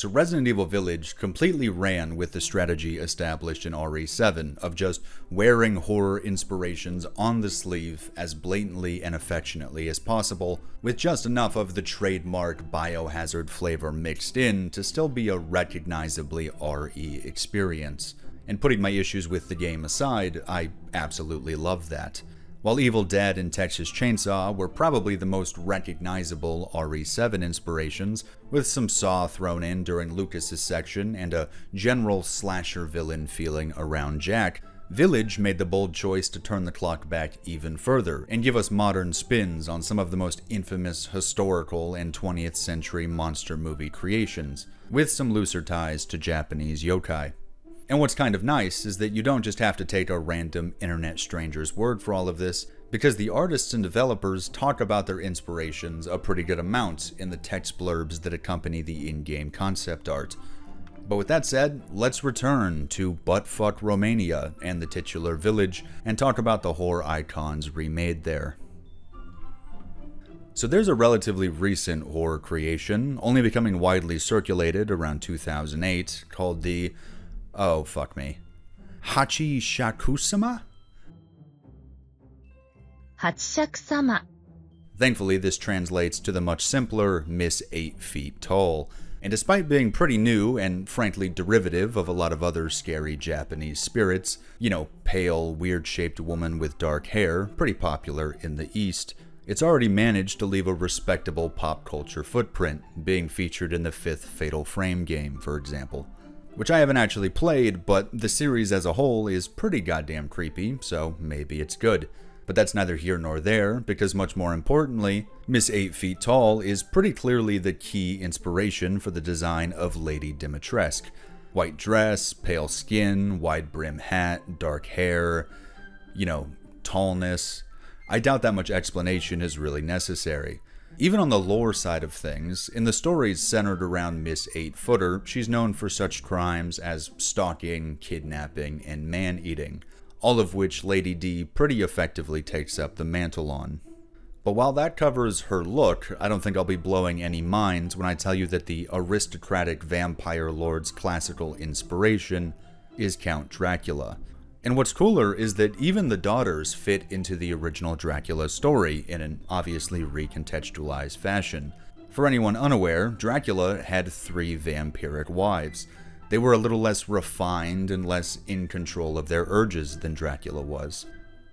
So Resident Evil Village completely ran with the strategy established in RE7 of just wearing horror inspirations on the sleeve as blatantly and affectionately as possible, with just enough of the trademark biohazard flavor mixed in to still be a recognizably RE experience. And putting my issues with the game aside, I absolutely love that. While Evil Dead and Texas Chainsaw were probably the most recognizable RE7 inspirations, with some Saw thrown in during Lucas's section and a general slasher villain feeling around Jack, Village made the bold choice to turn the clock back even further and give us modern spins on some of the most infamous historical and 20th century monster movie creations, with some looser ties to Japanese yokai. And what's kind of nice is that you don't just have to take a random internet stranger's word for all of this, because the artists and developers talk about their inspirations a pretty good amount in the text blurbs that accompany the in-game concept art. But with that said, let's return to Buttfuck Romania and the titular village and talk about the horror icons remade there. So there's a relatively recent horror creation, only becoming widely circulated around 2008, called the Hachi Shakusama? Hachi-shaku-sama. Thankfully, this translates to the much simpler Miss 8 Feet Tall. And despite being pretty new and frankly derivative of a lot of other scary Japanese spirits, pale, weird-shaped woman with dark hair, pretty popular in the East, it's already managed to leave a respectable pop culture footprint, being featured in the 5th Fatal Frame game, for example. Which I haven't actually played, but the series as a whole is pretty goddamn creepy, so maybe it's good. But that's neither here nor there, because much more importantly, Miss 8 Feet Tall is pretty clearly the key inspiration for the design of Lady Dimitrescu. White dress, pale skin, wide brim hat, dark hair, tallness. I doubt that much explanation is really necessary. Even on the lore side of things, in the stories centered around Miss 8-Footer, she's known for such crimes as stalking, kidnapping, and man-eating, all of which Lady D pretty effectively takes up the mantle on. But while that covers her look, I don't think I'll be blowing any minds when I tell you that the aristocratic vampire lord's classical inspiration is Count Dracula. And what's cooler is that even the daughters fit into the original Dracula story in an obviously recontextualized fashion. For anyone unaware, Dracula had 3 vampiric wives. They were a little less refined and less in control of their urges than Dracula was.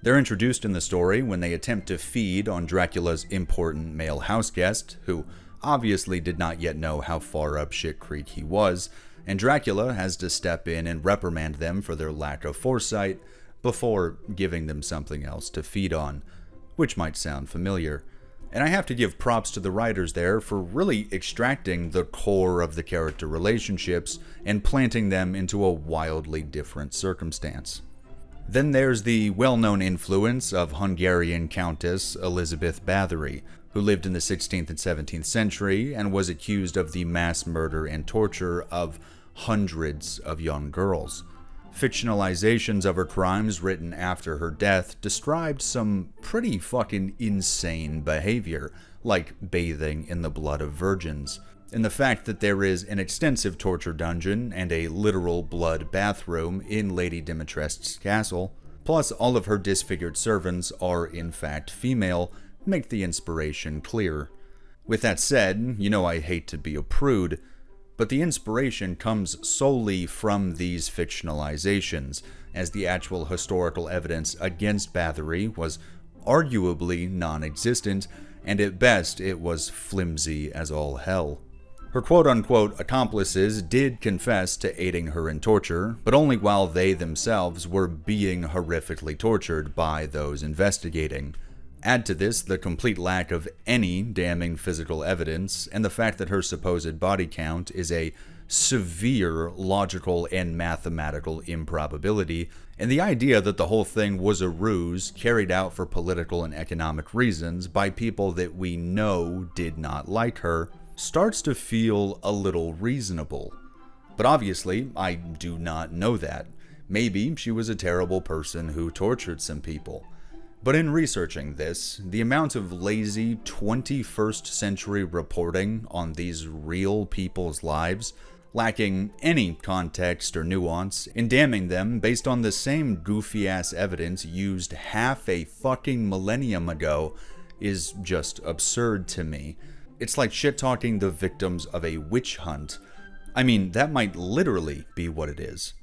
They're introduced in the story when they attempt to feed on Dracula's important male houseguest, who obviously did not yet know how far up shit creek he was, and Dracula has to step in and reprimand them for their lack of foresight before giving them something else to feed on, which might sound familiar. And I have to give props to the writers there for really extracting the core of the character relationships and planting them into a wildly different circumstance. Then there's the well-known influence of Hungarian Countess Elizabeth Bathory, who lived in the 16th and 17th century and was accused of the mass murder and torture of hundreds of young girls. Fictionalizations of her crimes written after her death described some pretty fucking insane behavior, like bathing in the blood of virgins. And the fact that there is an extensive torture dungeon and a literal blood bathroom in Lady Dimitrescu's castle, plus all of her disfigured servants are in fact female, make the inspiration clear. With that said, I hate to be a prude, but the inspiration comes solely from these fictionalizations, as the actual historical evidence against Bathory was arguably non-existent, and at best it was flimsy as all hell. Her quote-unquote accomplices did confess to aiding her in torture, but only while they themselves were being horrifically tortured by those investigating. Add to this the complete lack of any damning physical evidence, and the fact that her supposed body count is a severe logical and mathematical improbability, and the idea that the whole thing was a ruse carried out for political and economic reasons by people that we know did not like her, starts to feel a little reasonable. But obviously, I do not know that. Maybe she was a terrible person who tortured some people. But in researching this, the amount of lazy 21st century reporting on these real people's lives lacking any context or nuance, and damning them based on the same goofy-ass evidence used half a fucking millennium ago is just absurd to me. It's like shit-talking the victims of a witch hunt. I mean, that might literally be what it is.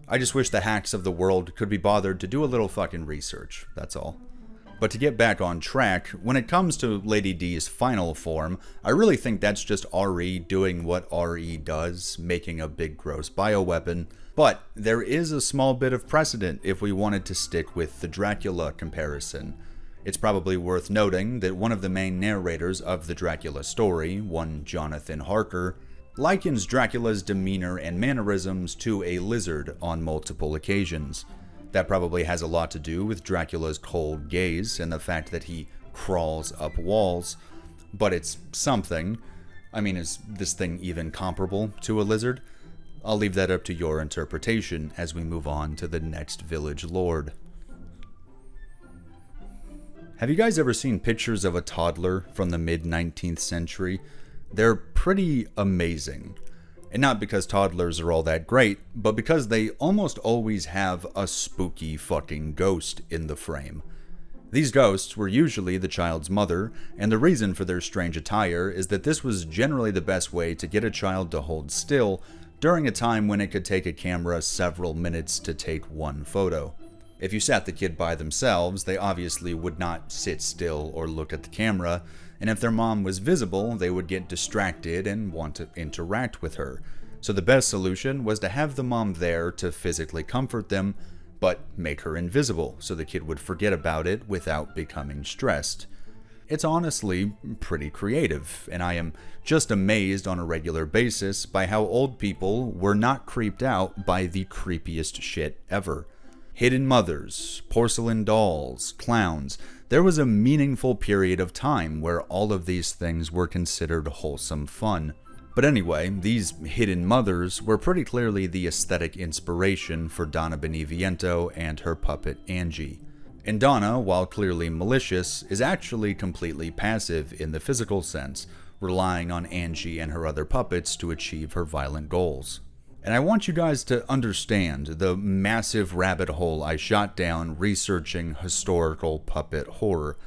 I just wish the hacks of the world could be bothered to do a little fucking research, that's all. But to get back on track, when it comes to Lady D's final form, I really think that's just RE doing what RE does, making a big gross bioweapon. But there is a small bit of precedent if we wanted to stick with the Dracula comparison. It's probably worth noting that one of the main narrators of the Dracula story, one Jonathan Harker, likens Dracula's demeanor and mannerisms to a lizard on multiple occasions. That probably has a lot to do with Dracula's cold gaze and the fact that he crawls up walls, but it's something. I mean, is this thing even comparable to a lizard? I'll leave that up to your interpretation as we move on to the next village lord. Have you guys ever seen pictures of a toddler from the mid-19th century? They're pretty amazing. And not because toddlers are all that great, but because they almost always have a spooky fucking ghost in the frame. These ghosts were usually the child's mother, and the reason for their strange attire is that this was generally the best way to get a child to hold still during a time when it could take a camera several minutes to take one photo. If you sat the kid by themselves, they obviously would not sit still or look at the camera, and if their mom was visible, they would get distracted and want to interact with her. So the best solution was to have the mom there to physically comfort them, but make her invisible so the kid would forget about it without becoming stressed. It's honestly pretty creative, and I am just amazed on a regular basis by how old people were not creeped out by the creepiest shit ever. Hidden mothers, porcelain dolls, clowns. There was a meaningful period of time where all of these things were considered wholesome fun. But anyway, these hidden mothers were pretty clearly the aesthetic inspiration for Donna Beneviento and her puppet Angie. And Donna, while clearly malicious, is actually completely passive in the physical sense, relying on Angie and her other puppets to achieve her violent goals. And I want you guys to understand the massive rabbit hole I shot down researching historical puppet horror.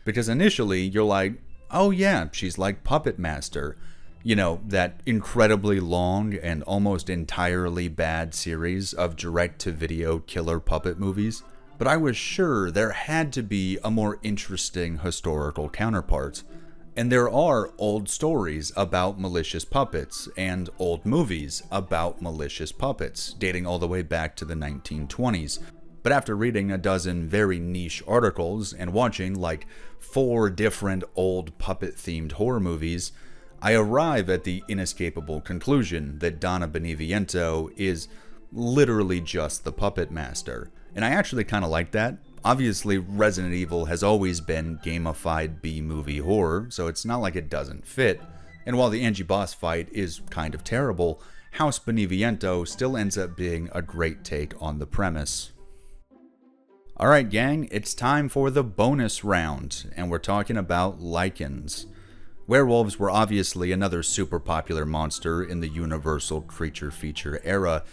Because initially, you're like, oh yeah, she's like Puppet Master. You know, that incredibly long and almost entirely bad series of direct-to-video killer puppet movies. But I was sure there had to be a more interesting historical counterpart. And there are old stories about malicious puppets, and old movies about malicious puppets, dating all the way back to the 1920s. But after reading a dozen very niche articles and watching like 4 different old puppet-themed horror movies, I arrive at the inescapable conclusion that Donna Beneviento is literally just the puppet master. And I actually kind of like that. Obviously, Resident Evil has always been gamified B-movie horror, so it's not like it doesn't fit. And while the Angie boss fight is kind of terrible, House Beneviento still ends up being a great take on the premise. Alright gang, it's time for the bonus round, and we're talking about Lycans. Werewolves were obviously another super popular monster in the Universal Creature Feature era,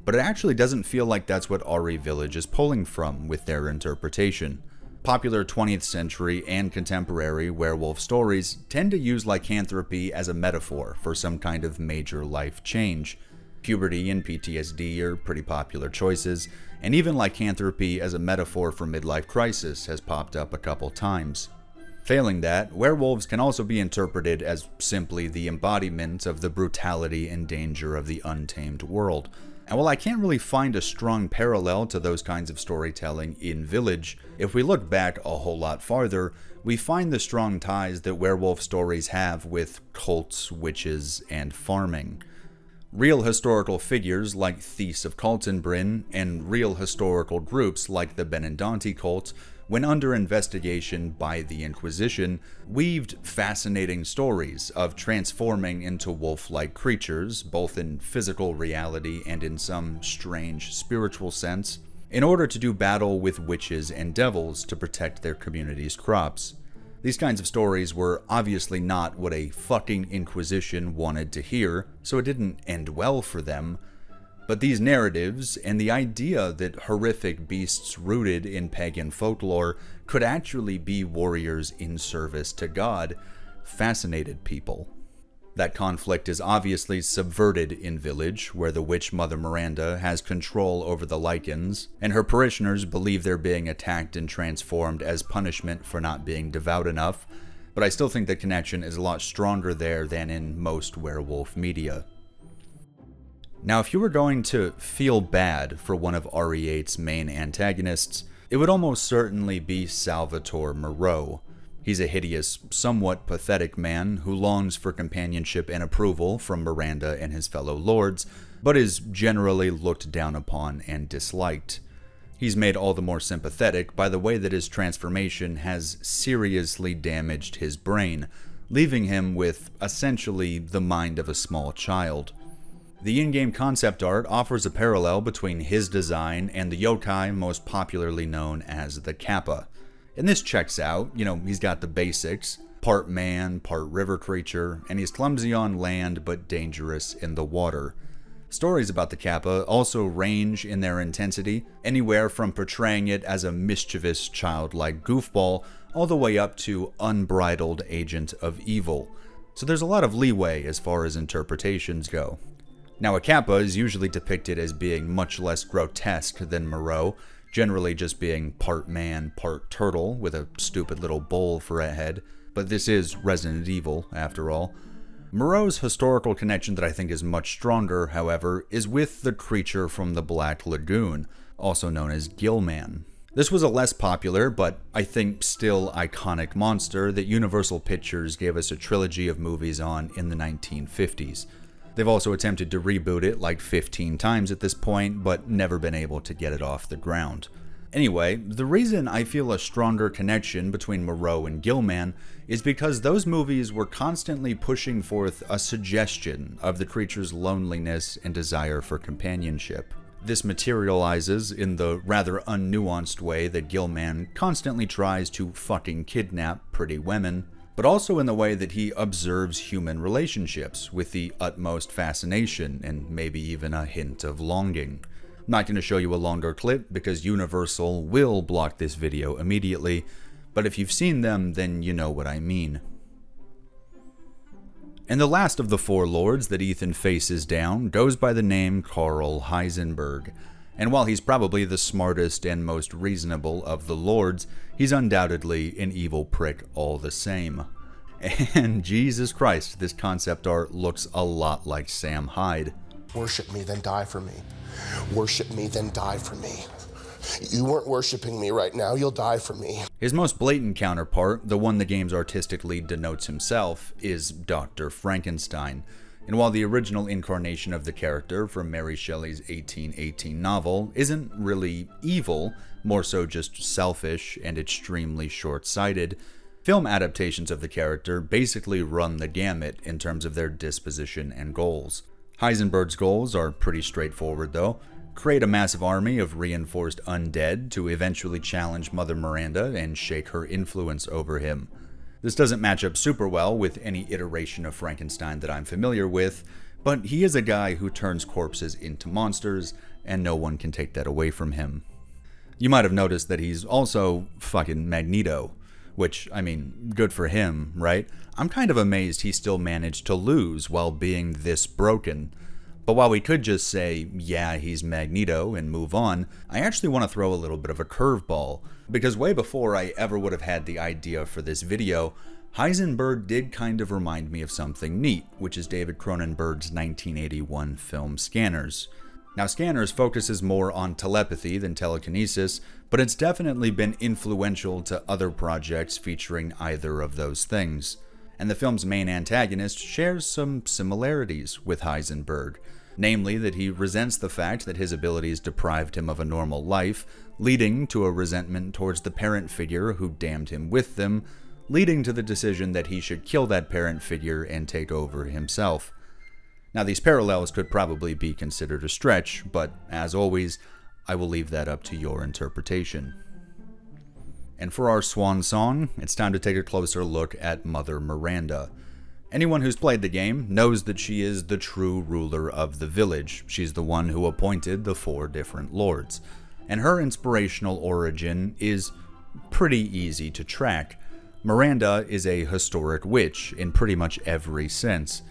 but it actually doesn't feel like that's what RE Village is pulling from with their interpretation. Popular 20th century and contemporary werewolf stories tend to use lycanthropy as a metaphor for some kind of major life change. Puberty and PTSD are pretty popular choices, and even lycanthropy as a metaphor for midlife crisis has popped up a couple times. Failing that, werewolves can also be interpreted as simply the embodiment of the brutality and danger of the untamed world. And while I can't really find a strong parallel to those kinds of storytelling in Village, if we look back a whole lot farther, we find the strong ties that werewolf stories have with cults, witches, and farming. Real historical figures like Thies of Kaltenbrunn and real historical groups like the Beneviento cult, when under investigation by the Inquisition, weaved fascinating stories of transforming into wolf-like creatures, both in physical reality and in some strange spiritual sense, in order to do battle with witches and devils to protect their community's crops. These kinds of stories were obviously not what a fucking Inquisition wanted to hear, so it didn't end well for them. But these narratives, and the idea that horrific beasts rooted in pagan folklore could actually be warriors in service to God, fascinated people. That conflict is obviously subverted in Village, where the witch Mother Miranda has control over the Lycans, and her parishioners believe they're being attacked and transformed as punishment for not being devout enough, but I still think the connection is a lot stronger there than in most werewolf media. Now, if you were going to feel bad for one of RE8's main antagonists, it would almost certainly be Salvatore Moreau. He's a hideous, somewhat pathetic man who longs for companionship and approval from Miranda and his fellow lords, but is generally looked down upon and disliked. He's made all the more sympathetic by the way that his transformation has seriously damaged his brain, leaving him with essentially the mind of a small child. The in-game concept art offers a parallel between his design and the yokai most popularly known as the Kappa. And this checks out. He's got the basics, part man, part river creature, and he's clumsy on land but dangerous in the water. Stories about the Kappa also range in their intensity, anywhere from portraying it as a mischievous, childlike goofball, all the way up to unbridled agent of evil. So there's a lot of leeway as far as interpretations go. Now, a Kappa is usually depicted as being much less grotesque than Moreau, generally just being part man, part turtle, with a stupid little bowl for a head, but this is Resident Evil, after all. Moreau's historical connection that I think is much stronger, however, is with the creature from the Black Lagoon, also known as Gillman. This was a less popular, but I think still iconic monster that Universal Pictures gave us a trilogy of movies on in the 1950s. They've also attempted to reboot it like 15 times at this point, but never been able to get it off the ground. Anyway, the reason I feel a stronger connection between Moreau and Gillman is because those movies were constantly pushing forth a suggestion of the creature's loneliness and desire for companionship. This materializes in the rather unnuanced way that Gillman constantly tries to fucking kidnap pretty women, but also in the way that he observes human relationships with the utmost fascination and maybe even a hint of longing. I'm not going to show you a longer clip because Universal will block this video immediately, but if you've seen them, then you know what I mean. And the last of the four lords that Ethan faces down goes by the name Karl Heisenberg. And while he's probably the smartest and most reasonable of the lords, he's undoubtedly an evil prick all the same. And Jesus Christ, this concept art looks a lot like Sam Hyde. Worship me, then die for me. Worship me, then die for me. You weren't worshiping me right now, you'll die for me. His most blatant counterpart, the one the game's artistic lead denotes himself, is Dr. Frankenstein. And while the original incarnation of the character from Mary Shelley's 1818 novel isn't really evil, more so just selfish and extremely short-sighted, film adaptations of the character basically run the gamut in terms of their disposition and goals. Heisenberg's goals are pretty straightforward though. Create a massive army of reinforced undead to eventually challenge Mother Miranda and shake her influence over him. This doesn't match up super well with any iteration of Frankenstein that I'm familiar with, but he is a guy who turns corpses into monsters, and no one can take that away from him. You might have noticed that he's also fucking Magneto, which, I mean, good for him, right? I'm kind of amazed he still managed to lose while being this broken. But while we could just say, yeah, he's Magneto and move on, I actually want to throw a little bit of a curveball, because way before I ever would have had the idea for this video, Heisenberg did kind of remind me of something neat, which is David Cronenberg's 1981 film Scanners. Now, Scanners focuses more on telepathy than telekinesis, but it's definitely been influential to other projects featuring either of those things. And the film's main antagonist shares some similarities with Heisenberg. Namely, that he resents the fact that his abilities deprived him of a normal life, leading to a resentment towards the parent figure who damned him with them, leading to the decision that he should kill that parent figure and take over himself. Now, these parallels could probably be considered a stretch, but as always, I will leave that up to your interpretation. And for our swan song, it's time to take a closer look at Mother Miranda. Anyone who's played the game knows that she is the true ruler of the village. She's the one who appointed the 4 different lords. And her inspirational origin is pretty easy to track. Miranda is a historic witch in pretty much every sense.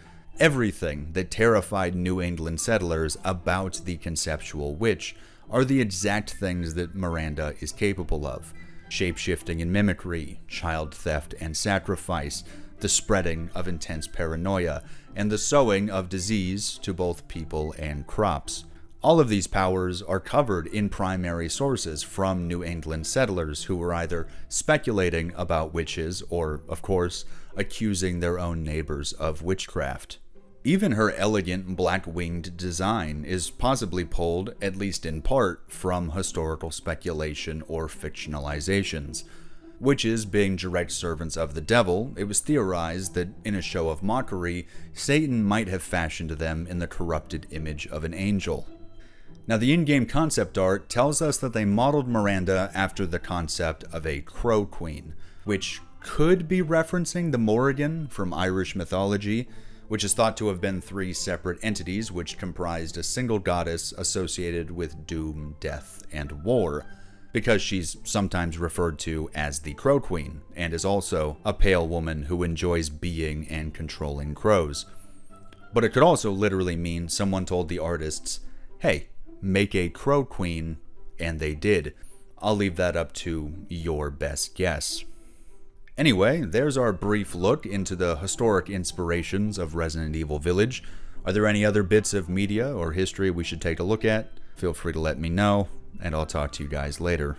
Everything that terrified New England settlers about the conceptual witch are the exact things that Miranda is capable of. Shape-shifting and mimicry, child theft and sacrifice, the spreading of intense paranoia, and the sowing of disease to both people and crops. All of these powers are covered in primary sources from New England settlers who were either speculating about witches or, of course, accusing their own neighbors of witchcraft. Even her elegant black-winged design is possibly pulled, at least in part, from historical speculation or fictionalizations. Witches being direct servants of the devil, it was theorized that in a show of mockery, Satan might have fashioned them in the corrupted image of an angel. Now, the in-game concept art tells us that they modeled Miranda after the concept of a crow queen, which could be referencing the Morrigan from Irish mythology, which is thought to have been 3 separate entities which comprised a single goddess associated with doom, death, and war, because she's sometimes referred to as the Crow Queen, and is also a pale woman who enjoys being and controlling crows. But it could also literally mean someone told the artists, hey, make a Crow Queen, and they did. I'll leave that up to your best guess. Anyway, there's our brief look into the historic inspirations of Resident Evil Village. Are there any other bits of media or history we should take a look at? Feel free to let me know, and I'll talk to you guys later.